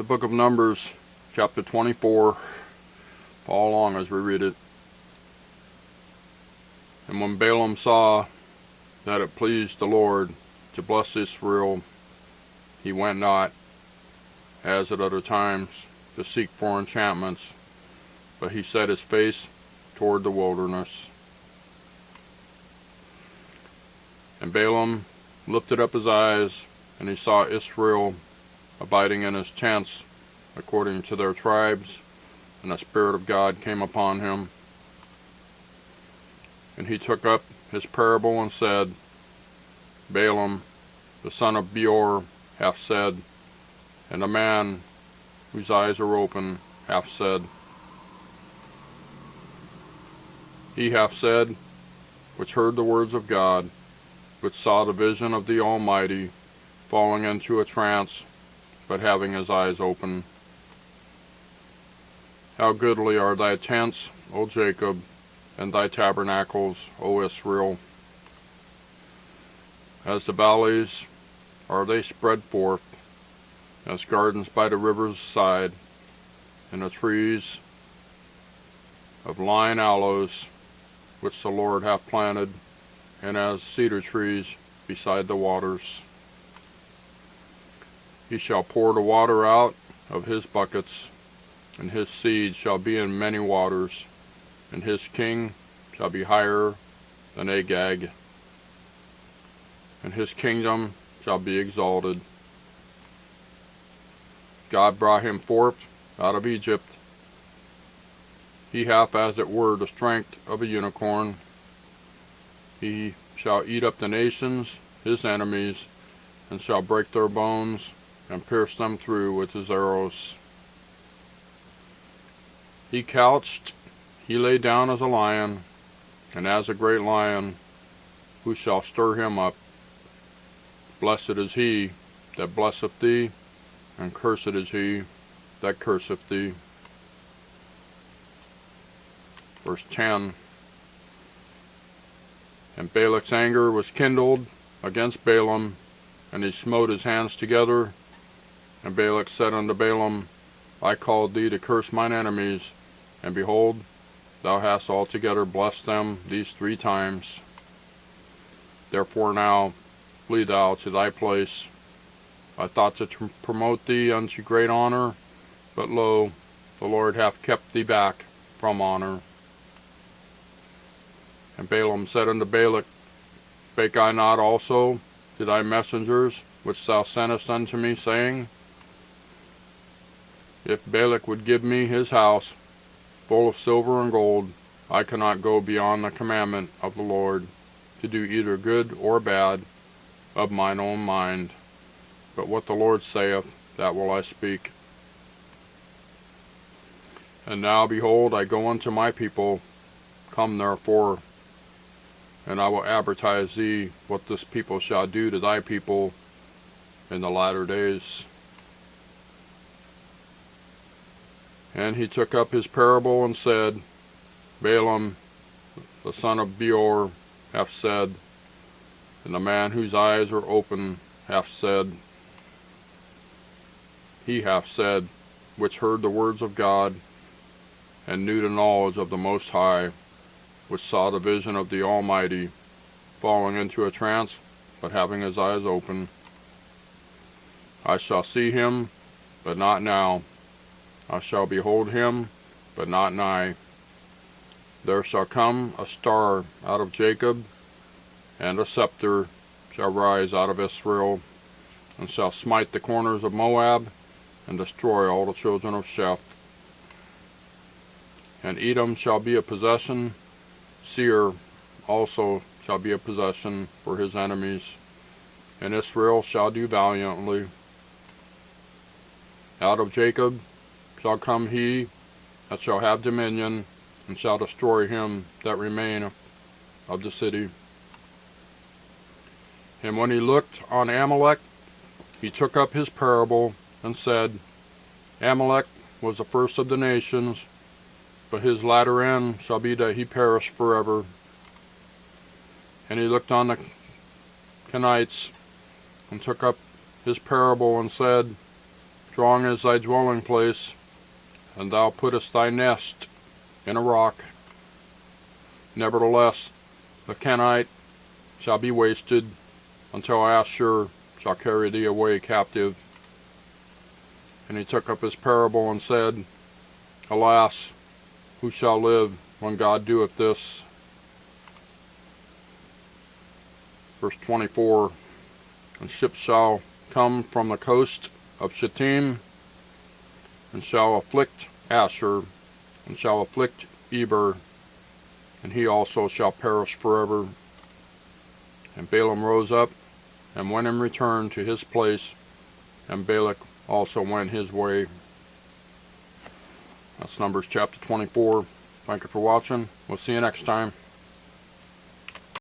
the book of Numbers, chapter 24. Follow along as we read it. And when Balaam saw that it pleased the Lord to bless Israel, he went not, as at other times, to seek for enchantments, but he set his face toward the wilderness. And Balaam lifted up his eyes, and he saw Israel abiding in his tents, according to their tribes, and the Spirit of God came upon him. And he took up his parable and said, Balaam, the son of Beor, hath said, and the man whose eyes are open hath said. He hath said, which heard the words of God, which saw the vision of the Almighty, falling into a trance, but having his eyes open. How goodly are thy tents, O Jacob, and thy tabernacles, O Israel. As the valleys are they spread forth, as gardens by the river's side, and the trees of lign aloes, which the Lord hath planted, and as cedar trees beside the waters. He shall pour the water out of his buckets, and his seed shall be in many waters, and his king shall be higher than Agag, and his kingdom shall be exalted. God brought him forth out of Egypt. He hath as it were the strength of a unicorn. He shall eat up the nations, his enemies, and shall break their bones, and pierce them through with his arrows. He couched, he lay down as a lion, and as a great lion, who shall stir him up? Blessed is he that blesseth thee, and cursed is he that curseth thee. Verse 10. And Balak's anger was kindled against Balaam, and he smote his hands together. And Balak said unto Balaam, I called thee to curse mine enemies, and behold, thou hast altogether blessed them these 3 times. Therefore now flee thou to thy place. I thought to promote thee unto great honor, but lo, the Lord hath kept thee back from honor. And Balaam said unto Balak, Spake I not also to thy messengers, which thou sentest unto me, saying, If Balak would give me his house full of silver and gold, I cannot go beyond the commandment of the Lord, to do either good or bad of mine own mind. But what the Lord saith, that will I speak. And now, behold, I go unto my people. Come therefore, and I will advertise thee what this people shall do to thy people in the latter days. And he took up his parable and said, Balaam, the son of Beor, hath said, and the man whose eyes are open hath said. He hath said, which heard the words of God, and knew the knowledge of the Most High, which saw the vision of the Almighty, falling into a trance, but having his eyes open. I shall see him, but not now. I shall behold him, but not nigh. There shall come a star out of Jacob, and a scepter shall rise out of Israel, and shall smite the corners of Moab, and destroy all the children of Sheph. And Edom shall be a possession, Seir also shall be a possession for his enemies, and Israel shall do valiantly. Out of Jacob shall come he that shall have dominion, and shall destroy him that remaineth of the city. And when he looked on Amalek, he took up his parable, and said, Amalek was the first of the nations, but his latter end shall be that he perish forever. And he looked on the Kenites, and took up his parable, and said, Strong is thy dwelling place, and thou puttest thy nest in a rock. Nevertheless, the Kenite shall be wasted, until Ashur shall carry thee away captive. And he took up his parable and said, Alas, who shall live when God doeth this? Verse 24, And ships shall come from the coast of Shittim, and shall afflict Ashur, and shall afflict Eber, and he also shall perish forever. And Balaam rose up, and went and returned to his place, and Balak also went his way. That's Numbers chapter 24. Thank you for watching. We'll see you next time.